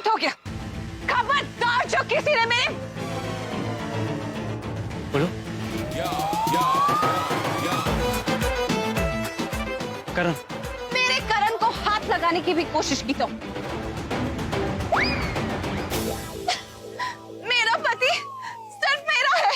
बहुत हो गया। खबरदार जो किसी ने मेरे बोलो। करण, मेरे करण को हाथ लगाने की भी कोशिश की तो मेरा पति सिर्फ मेरा है।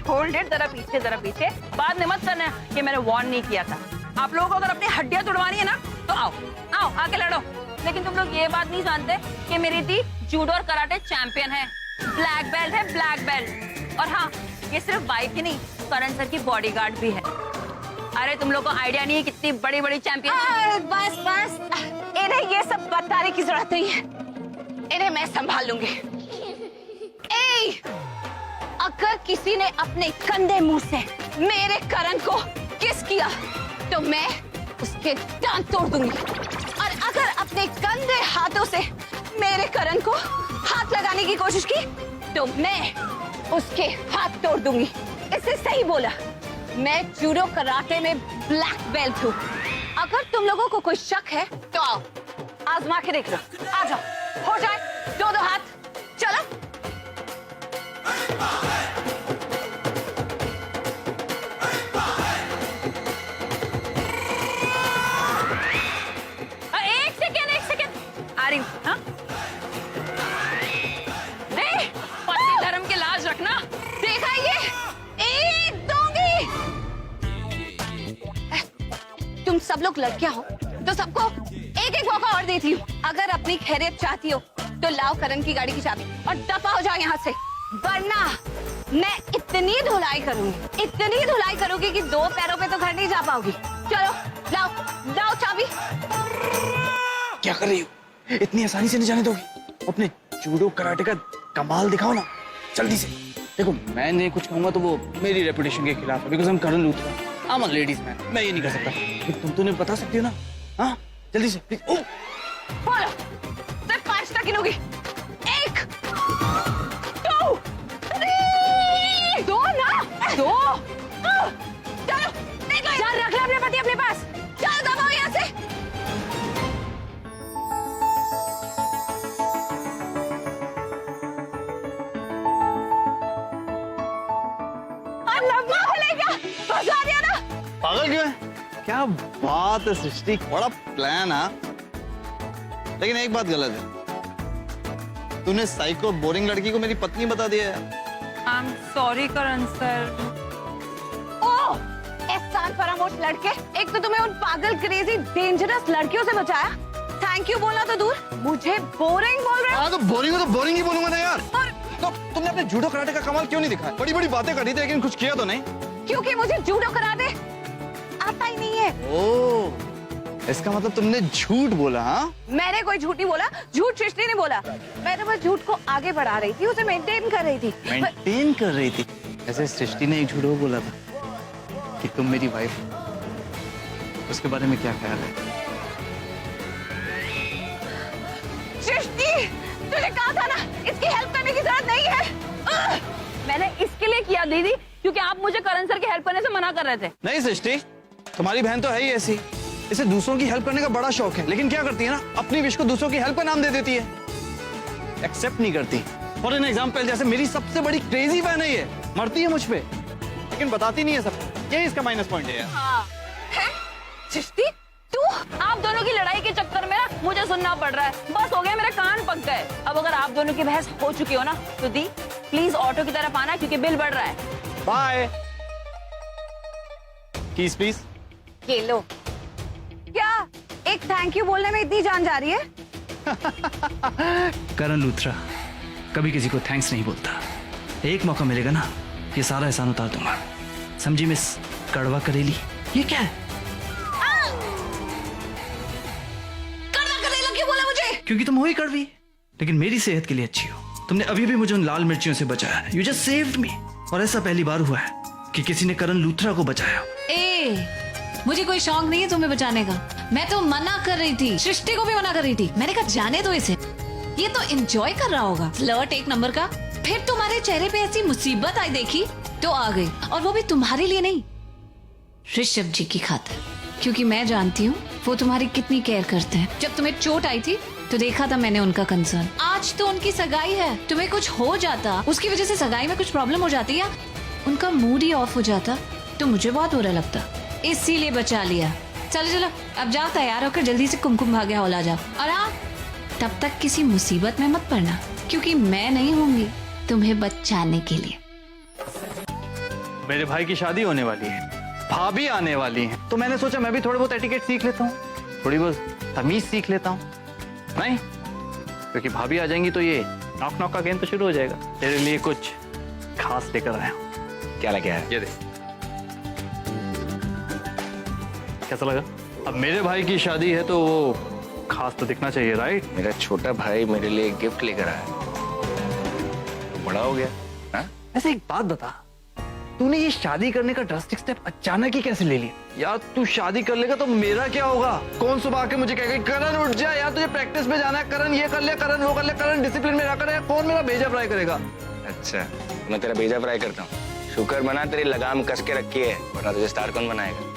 होल्ड इट, जरा पीछे बाद में मत करना कि मैंने वार्न नहीं किया था। आप लोगों को अगर अपनी हड्डियां तुड़वानी है ना तो आओ आके लड़ो, लेकिन तुम लोग ये बात नहीं जानते कि मेरी दी जूडो और कराटे चैंपियन है, ब्लैक बेल्ट है, ब्लैक बेल्ट। और हाँ, ये सिर्फ बाइक ही नहीं, करण सर की बॉडीगार्ड भी है। अरे तुम लोग को आइडिया नहीं है कितनी बड़ी बड़ी चैंपियन। बस इन्हें ये सब बताने की जरूरत नहीं है, इन्हें मैं संभाल लूंगी। अगर किसी ने अपने गंदे मुंह से मेरे करण को किस किया तो मैं उसके दांत तोड़ दूंगी, और अगर अपने गंदे हाथों से मेरे करण को हाथ लगाने की कोशिश की तो मैं उसके हाथ तोड़ दूंगी। इससे सही बोला, मैं जूडो कराटे में ब्लैक बेल्ट हूँ। अगर तुम लोगों को कोई शक है तो आओ आजमा के देख लो। आ जाओ, हो जाए दो हाथ, चलो। एक सेकेंड आ रही हूँ। हाँ? पति धर्म की लाज रखना। देखा ये एक दूंगी। तुम सब लोग लड़कियां हो तो सबको एक एक मौका और देती हूँ। अगर अपनी खैरियत चाहती हो तो लाओ करण की गाड़ी की चाबी और दफा हो जाओ यहाँ से, वरना मैं इतनी धुलाई करूंगी कि दो पैरों पे तो घर नहीं जा पाओगी। चलो लाओ चाबी। क्या कर रही हो? इतनी आसानी से नहीं जाने दोगी? अपने जूडो कराटे का कमाल दिखाओ ना जल्दी से। देखो, मैंने कुछ कहूंगा तो वो मेरी रेपुटेशन के खिलाफ है, बिकॉज़ हम Karan Luthra, I am a ladies man, मैं ये नहीं कर सकता। तुम तो नहीं बता सकती हो ना? हाँ, जल्दी से प्लीज। ओह, बोलो, सिर्फ 5 तक गिनूंगी। 1 2 3 2 ना 2। चलो देख लो, यार रख ले अपने पति अपने पास। चलो दबाओ यहाँ से। बजा दिया ना। पागल क्यों है? क्या बात है सृष्टि, बड़ा प्लान है। लेकिन एक बात गलत है, तूने साइको बोरिंग लड़की को मेरी पत्नी बता दिया है। I am sorry Karan sir. ओ एहसान फरामोश लड़के, एक तो तुम्हें उन पागल क्रेजी डेंजरस लड़कियों से बचाया, थैंक यू बोला तो दूर, मुझे बोरिंग बोल रहे हो। हाँ तो बोरिंग ही बोलूंगा ना यार। तो तुमने अपने जूडो कराटे का कमाल क्यों नहीं दिखाया? बड़ी बड़ी बातें कर रही थी लेकिन कुछ किया तो नहीं। क्योंकि मुझे जूडो कराटे आता ही नहीं है। ओह, इसका मतलब तुमने झूठ बोला? हाँ, मैंने कोई झूठ नहीं बोला, झूठ सृष्टि ने बोला। मैं तो बस झूठ को आगे बढ़ा रही थी, उसे मेंटेन कर रही थी। मेंटेन कर रही थी? ऐसे सृष्टि ने एक झूठ बोला था कि तुम मेरी वाइफ हो, उसके बारे में क्या ख्याल है? सृष्टि, तुझे कहा था ना इसकी हेल्प करने की जरूरत नहीं है। मैंने इसके लिए किया दीदी, क्योंकि आप मुझे करण सर की हेल्प करने से मना कर रहे थे। नहीं सृष्टि, तुम्हारी बहन तो है ही ऐसी, इसे दूसरों की हेल्प करने का बड़ा शौक है, लेकिन क्या करती है ना, अपनी विश को दूसरों की हेल्प का नाम दे देती है, एक्सेप्ट नहीं करती। फॉर एन एग्जाम्पल, जैसे मेरी सबसे बड़ी क्रेजी बहन है, ये मरती है मुझ पे लेकिन बताती नहीं है सबको, यही इसका माइनस पॉइंट है यार। हाँ। सृष्टि, तू आप दोनों की लड़ाई के चक्कर में ना मुझे सुनना पड़ रहा है, बस हो गया, मेरे कान पक गए। अब अगर आप दोनों की बहस हो चुकी हो ना तो दी प्लीज ऑटो की तरफ आना, क्योंकि बिल बढ़ रहा है। बाय। Keys please. ये लो। क्या एक थैंक यू बोलने में इतनी जान जा रही है? करण लूथरा कभी किसी को थैंक्स नहीं बोलता। एक मौका मिलेगा ना, ये सारा एहसान उतार दूंगा। समझी मिस कड़वा करेली? ये क्या है? क्यों बोला मुझे? क्योंकि तुम हो ही कड़वी, लेकिन मेरी सेहत के लिए अच्छी हो। तुमने अभी भी मुझे उन लाल मिर्चियों से बचाया। You just saved me. और ऐसा पहली बार हुआ है कि किसी ने करण लूथरा को बचाया। मुझे कोई शौक नहीं है तुम्हें बचाने का। मैं तो मना कर रही थी, सृष्टि को भी मना कर रही थी। मैंने कहा जाने दो इसे, ये तो एंजॉय कर रहा होगा फ्लर्ट एक नंबर का। फिर तुम्हारे चेहरे पे ऐसी मुसीबत आई देखी तो आ गई, और वो भी तुम्हारे लिए नहीं, ऋषभ जी की खातिर। क्योंकि मैं जानती हूँ वो तुम्हारी कितनी केयर करते हैं। जब तुम्हें चोट आई थी तो देखा था मैंने उनका कंसर्न। आज तो उनकी सगाई है, तुम्हें कुछ हो जाता, उसकी वजह से सगाई में कुछ प्रॉब्लम हो जाती या उनका मूड ही ऑफ हो जाता तो मुझे बहुत बुरा लगता, इसीलिए बचा लिया। चलो चलो अब जाओ, तैयार होकर जल्दी से कुमकुम भाग्य हॉल आ जाओ। और हाँ, तब तक किसी मुसीबत में मत पड़ना, क्योंकि मैं नहीं होंगी तुम्हें बचाने के लिए। मेरे भाई की शादी होने वाली है, भाभी आने वाली है, तो मैंने सोचा मैं भी थोड़ा बहुत एटिकेट सीख लेता हूँ, थोड़ी बहुत तमीज सीख लेता हूँ। नहीं, क्योंकि भाभी आ जाएंगी तो ये नॉक नॉक का गेम तो शुरू हो जाएगा। तेरे लिए कुछ खास लेकर आया हूँ। क्या लगे है? ये देख, कैसा लगा? अब मेरे भाई की शादी है तो वो खास तो दिखना चाहिए, राइट? मेरा छोटा भाई मेरे लिए गिफ्ट लेकर आया, बड़ा हो गया। हाँ? ऐसे एक बात बता, तूने ये शादी करने का ड्रास्टिक स्टेप अचानक ही कैसे ले लिया? यार तू शादी कर लेगा तो मेरा क्या होगा? कौन सुबह आके मुझे कहेगा करण उठ जा यार, तुझे प्रैक्टिस में जाना है, करण ये कर ले, करण वो कर ले, करण डिसिप्लिन में रहा, कौन मेरा भेजा फ्राई करेगा? अच्छा, मैं तेरा भेजा फ्राई करता हूँ। शुक्र मना तेरी लगाम कस के रखी है, वरना तुझे स्टार कौन बनाएगा?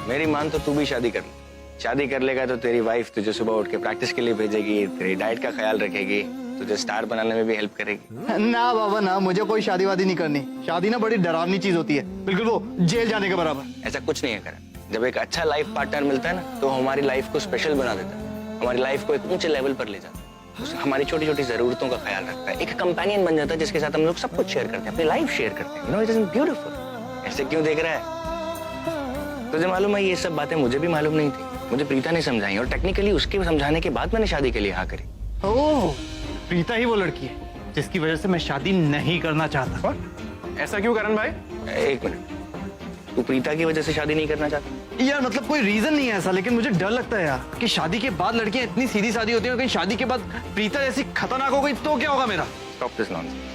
मेरी मान तो तू भी शादी कर ले। शादी कर लेगा तो तेरी वाइफ तुझे सुबह उठ के प्रैक्टिस के लिए भेजेगी, तेरी डाइट का ख्याल रखेगी, तुझे स्टार बनाने में भी हेल्प करेगी। ना बाबा ना, मुझे कोई शादी वादी नहीं करनी। शादी ना बड़ी डरावनी चीज होती है, बिल्कुल वो जेल जाने के बराबर। ऐसा कुछ नहीं है करण, जब एक अच्छा लाइफ पार्टनर मिलता है ना, तो हमारी लाइफ को स्पेशल बना देता है, हमारी लाइफ को एक ऊंचे लेवल पर ले जाता है, हमारी छोटी छोटी जरूरतों का ख्याल रखता है, एक कंपेनियन बन जाता है जिसके साथ हम लोग सब कुछ शेयर करते हैं, अपनी लाइफ शेयर करते हैं। You know it is beautiful. ऐसे क्यों देख रहा है? तुझे मालूम है ये सब बातें मुझे भी मालूम नहीं थी, मुझे प्रीता ने समझाई, और टेक्निकली उसके समझाने के बाद मैंने शादी के लिए हाँ करी। ओह, प्रीता ही वो लड़की है जिसकी वजह से मैं शादी नहीं करना चाहता। ऐसा क्यों करण भाई? एक मिनट, तू प्रीता की वजह से शादी नहीं करना चाहता? यार मतलब कोई रीजन नहीं है ऐसा, लेकिन मुझे डर लगता है यार कि शादी के बाद लड़कियां इतनी सीधी सादी होती है, कहीं शादी के बाद प्रीता जैसी खतरनाक हो गई तो क्या होगा मेरा? Stop this nonsense.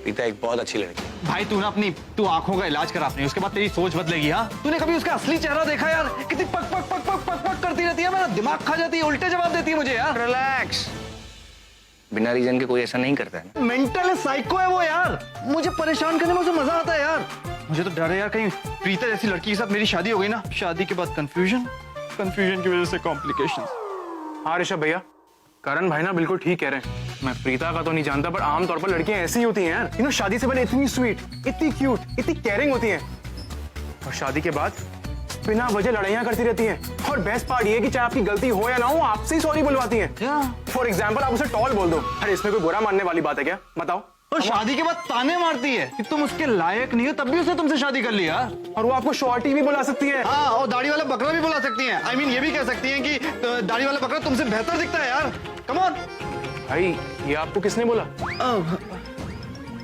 प्रीता एक बहुत अच्छी लड़की है। भाई तू ना तू आंखों का इलाज करा अपनी, उसके बाद तेरी सोच बदलेगी। हाँ, तूने कभी उसका असली चेहरा देखा यार? कितनी पक पक पक पक पक पक करती रहती है, मेरा दिमाग खा जाती है, उल्टे जवाब देती है मुझे यार। रिलैक्स, बिना रीजन के कोई ऐसा नहीं करता है। मेंटल है, साइको है वो यार, मुझे परेशान करने में उसे मजा आता है यार। मुझे तो डर है यार, कहीं प्रीता जैसी लड़की के साथ मेरी शादी हो गई ना, शादी के बाद कंफ्यूजन की वजह से कॉम्प्लिकेशंस। हाँ ऋषभ भैया, करण भाई ना बिल्कुल ठीक कह रहे हैं। मैं प्रीता का तो नहीं जानता, पर आमतौर पर लड़कियां ऐसी ही होती हैं यार। यू नो, शादी से पहले इतनी स्वीट, इतनी क्यूट, इतनी केयरिंग होती हैं, और शादी के बाद बिना वजह लड़ाइयां करती रहती हैं। और बेस्ट पार्ट ये है कि चाहे आपकी गलती हो या ना हो, आपसे ही सॉरी बुलवाती हैं। फॉर एग्जाम्पल, आप उसे टॉल बोल दो, अरे इसमें कोई बुरा मानने वाली बात है क्या? बताओ। और शादी के बाद ताने मारती है कि तुम उसके लायक नहीं हो, तब भी उसने तुमसे शादी कर लिया। और वो आपको शॉर्टी भी बुला सकती है। हाँ, और दाढ़ी वाला बकरा भी बुला सकती है। I mean, ये भी कह सकती है कि दाढ़ी वाला बकरा तुमसे बेहतर दिखता है यार। कम ऑन भाई, ये आपको किसने बोला?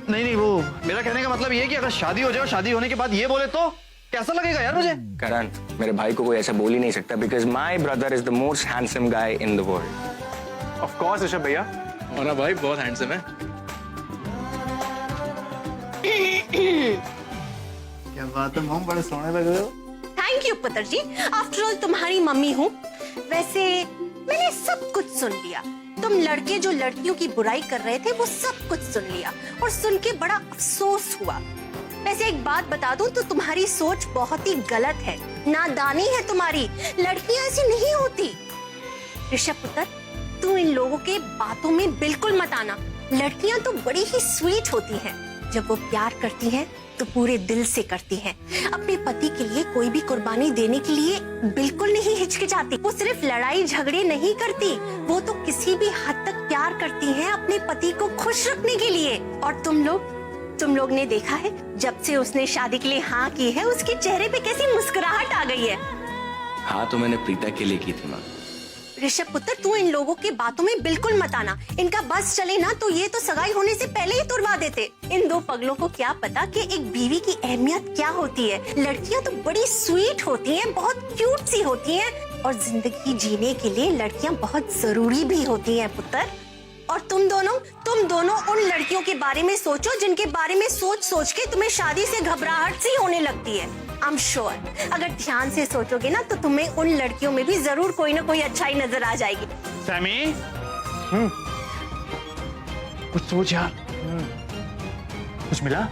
नहीं, वो मेरा कहने का मतलब ये है कि अगर शादी हो जाए और शादी होने के बाद ये बोले तो कैसा लगेगा यार मुझे? करण, मेरे भाई को कोई ऐसा बोल ही नहीं सकता, because my brother is the most handsome guy in the world. Of course Rishabh भैया, हमारा भाई बहुत हैंडसम है। क्या बात है मॉम, बड़े सोने लग रहे हो। थैंक यू पुत्र जी, आफ्टर ऑल तुम्हारी मम्मी हूँ। वैसे मैंने सब कुछ सुन लिया, तुम लड़के जो लड़कियों की बुराई कर रहे थे वो सब कुछ सुन लिया, और सुन के बड़ा अफसोस हुआ। वैसे एक बात बता दूं तो तुम्हारी सोच बहुत ही गलत है, नादानी है तुम्हारी, लड़कियां ऐसी नहीं होती। ऋषभ पुत्र, तू इन लोगों के बातों में बिल्कुल मत आना, लड़कियां तो बड़ी ही स्वीट होती हैं, जब वो प्यार करती हैं तो पूरे दिल से करती हैं, अपने पति के लिए कोई भी कुर्बानी देने के लिए बिल्कुल नहीं हिचकिचाती। वो सिर्फ लड़ाई झगड़े नहीं करती, वो तो किसी भी हद तक प्यार करती हैं अपने पति को खुश रखने के लिए। और तुम लोग ने देखा है, जब से उसने शादी के लिए हाँ की है, उसके चेहरे पे कैसी मुस्कुराहट आ गई है। हाँ तो मैंने प्रीता के लिए की थी माँ। ऋषभ पुत्र, तू इन लोगों की बातों में बिल्कुल मत आना, इनका बस चले ना तो ये तो सगाई होने से पहले ही तुड़वा देते। इन दो पगलों को क्या पता कि एक बीवी की अहमियत क्या होती है। लड़कियां तो बड़ी स्वीट होती हैं, बहुत क्यूट सी होती हैं, और जिंदगी जीने के लिए लड़कियां बहुत जरूरी भी होती हैं पुत्र। और तुम दोनों उन लड़कियों के बारे में सोचो जिनके बारे में सोच के तुम्हें शादी से घबराहट सी होने लगती है। आई एम श्योर, अगर ध्यान से सोचोगे ना तो तुम्हें उन लड़कियों में भी जरूर कोई ना कोई अच्छाई नजर आ जाएगी। सैमी, कुछ सोच यार, कुछ मिला?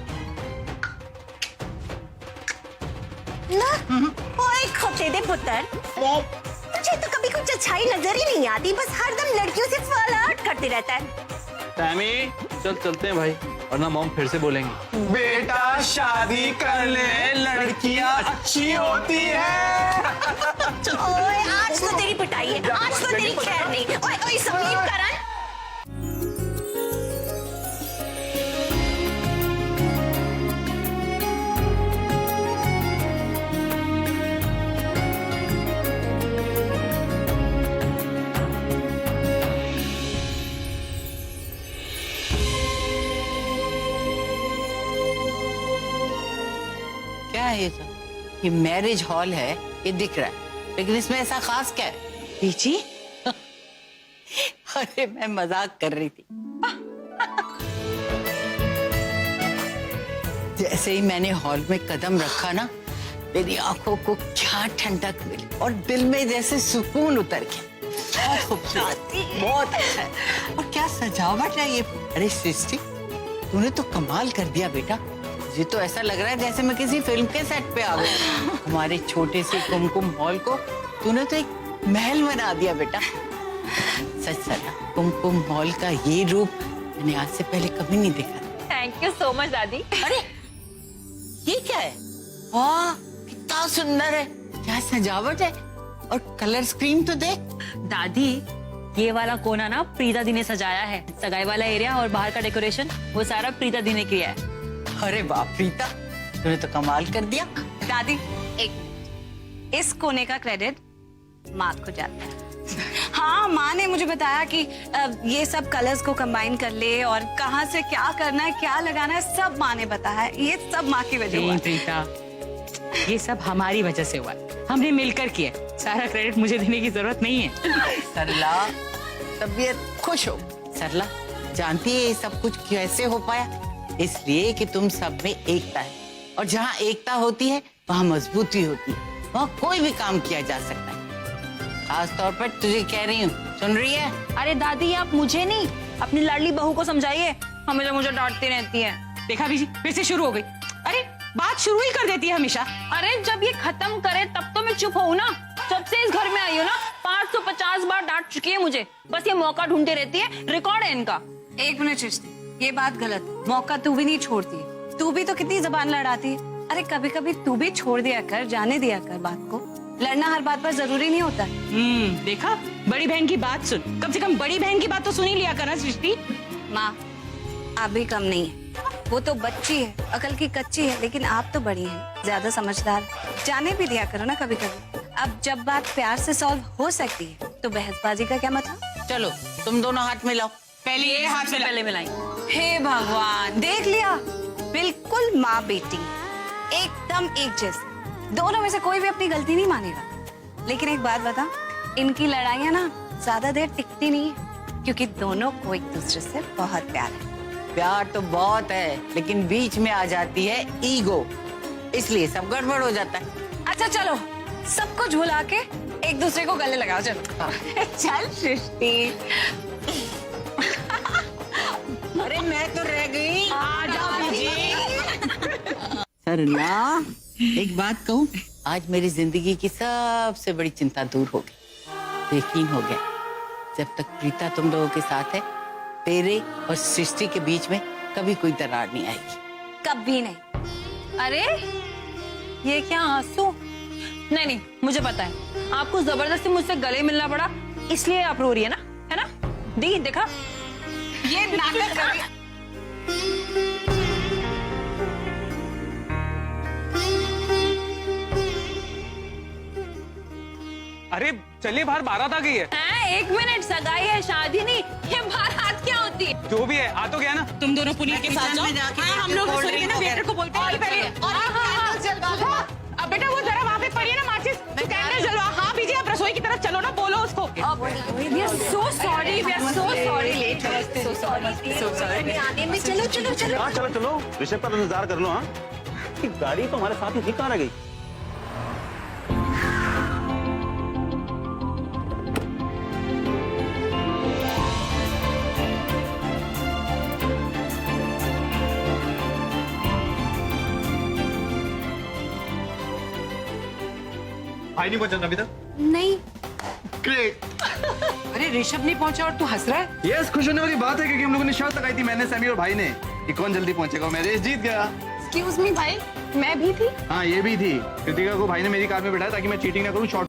ना ओए खोते दे पुत्र, तुझे तो कभी कुछ अच्छाई नजर ही नहीं आती, बस हरदम लड़कियों से फ्लर्ट करते रहता है। टैमी चल चलते हैं भाई, वरना मॉम फिर से बोलेंगी। बेटा शादी कर ले, लड़कियां अच्छी होती है। ओए आज तो तेरी पिटाई है, आज तो तेरी खैर नहीं। ओए ओए समीप करण, क्या है ये सब? ये मैरिज हॉल है, ये दिख रहा है, लेकिन इसमें ऐसा खास क्या है? पीछे अरे मैं मजाक कर रही थी। जैसे ही मैंने हॉल में कदम रखा ना, मेरी आंखों को क्या ठंडक मिली और दिल में जैसे सुकून उतर गया। बहुत खूबसूरत, बहुत अच्छा है। और क्या सजावट है ये। अरे सृष्टि, तूने तो कमाल कर दिया बेटा। मुझे तो ऐसा लग रहा है जैसे मैं किसी फिल्म के सेट पे आ गई। हमारे छोटे से कुमकुम हॉल को तूने तो एक महल बना दिया बेटा। सच सच, कुमकुम हॉल का ये रूप मैंने आज से पहले कभी नहीं देखा। थैंक यू सो मच दादी। अरे ये क्या है? वाह कितना सुंदर है, क्या सजावट है। और कलर स्कीम तो देख। दादी ये वाला कोना ना प्रीता दी ने सजाया है। सगाई वाला एरिया और बाहर का डेकोरेशन वो सारा प्रीता दी ने किया है। अरे वाह प्रीता, तूने तो कमाल कर दिया। दादी एक मिनट, इस कोने का क्रेडिट माँ को जाता है। हाँ, माँ ने मुझे बताया कि ये सब कलर्स को कंबाइन कर ले और कहाँ से क्या करना है, क्या लगाना है, सब माँ ने बताया है। ये सब माँ की वजह हुआ है। प्रीता, ये सब हमारी वजह से हुआ है, हमने मिलकर किया। सारा क्रेडिट मुझे देने की जरूरत नहीं है। सरला तबीयत खुश हो। सरला जानती है ये सब कुछ कैसे हो पाया? इसलिए कि तुम सब में एकता है, और जहाँ एकता होती है वहाँ मजबूती होती है, वहाँ कोई भी काम किया जा सकता है। खास तौर पर तुझे कह रही हूँ, सुन रही है? अरे दादी आप मुझे नहीं, अपनी लाडली बहू को समझाइए, हमेशा मुझे डांटती रहती है। देखा बीजी, फिर से शुरू हो गई। अरे बात शुरू ही कर देती है हमेशा। अरे जब ये खत्म करे तब तो मैं चुप हूँ ना। जब से इस घर में आई हूँ ना 550 बार डांट चुकी है मुझे। बस ये मौका ढूंढती रहती है, रिकॉर्ड है इनका। एक मिनट सृष्टि, ये बात गलत है। मौका तू भी नहीं छोड़ती है, तू भी तो कितनी जबान लड़ाती है। अरे कभी कभी तू भी छोड़ दिया कर, जाने दिया कर बात को। लड़ना हर बात पर जरूरी नहीं होता। देखा, बड़ी बहन की बात सुन। कम से कम बड़ी बहन की बात तो सुन ही लिया करना सृष्टि। माँ आप भी कम नहीं है, वो तो बच्ची है, अकल की कच्ची है, लेकिन आप तो बड़ी हैं, ज्यादा समझदार। जाने भी दिया करो ना कभी कभी। अब जब बात प्यार से सॉल्व हो सकती है तो बहसबाजी का क्या मतलब? चलो तुम दोनों हाथ मिलाओ। पहले ये हाथ से पहले मिलाई। हे भगवान, देख लिया, बिल्कुल माँ बेटी एकदम एक जैसे। दोनों में से कोई भी अपनी गलती नहीं मानेगा। लेकिन एक बात बता, इनकी लड़ाइयाँ ना ज्यादा देर टिकती नहीं है, क्योंकि दोनों को एक दूसरे से बहुत प्यार है। प्यार तो बहुत है, लेकिन बीच में आ जाती है ईगो, इसलिए सब गड़बड़ हो जाता है। अच्छा चलो, सब कुछ भुला के एक दूसरे को गले लगाओ। चलो चल सृष्टि। अरे मैं तो रह गई। सरला एक बात कहूँ, आज मेरी जिंदगी की सबसे बड़ी चिंता दूर हो गई। यकीन हो गया, जब तक प्रीता तुम लोगों के साथ है, तेरे और सृष्टि के बीच में कभी कोई दरार नहीं आएगी। कभी नहीं। अरे ये क्या आंसू? नहीं नहीं, मुझे पता है आपको जबरदस्ती मुझसे गले मिलना पड़ा, इसलिए आप रो रही है ना? दी देखा, ये नाटक कर रही है। अरे चलिए, बाहर बारात आ गई है। एक मिनट, सगाई है, शादी नहीं। ये बारात क्या होती है? जो भी है, आ तो गया ना। तुम दोनों पुनीत के साथ जाओ। हाँ, हम लोग वेटर को बोलते हैं पहले। अब बेटा वो जरा वहाँ पे पड़ी है ना माचिस, तो कैंडल जलवा। हाँ बीजी, आप रसोई की तरफ चलो ना, बोलो उसको। We are so sorry, we are so sorry, late, so sorry. आने में चलो चलो चलो। हाँ चलो चलो, ऋषभ का इंतजार कर लो। हाँ गाड़ी तो हमारे साथ ही थी, कहाँ रह गई? भाई नहीं पहुंचा अभी तक? नहीं, ग्रेट। अरे ऋषभ नहीं पहुंचा और तू हंस रहा है? यस, खुश होने वाली बात है क्योंकि हम लोगों ने शर्त लगाई थी, मैंने, सैमी और भाई ने, कि कौन जल्दी पहुंचेगा। मैं रेस जीत गया। एक्सक्यूज मी भाई, मैं भी थी। हाँ ये भी थी। कृतिका को भाई ने मेरी कार में बिठाया ताकि मैं चीटिंग ना करूं, शॉर्ट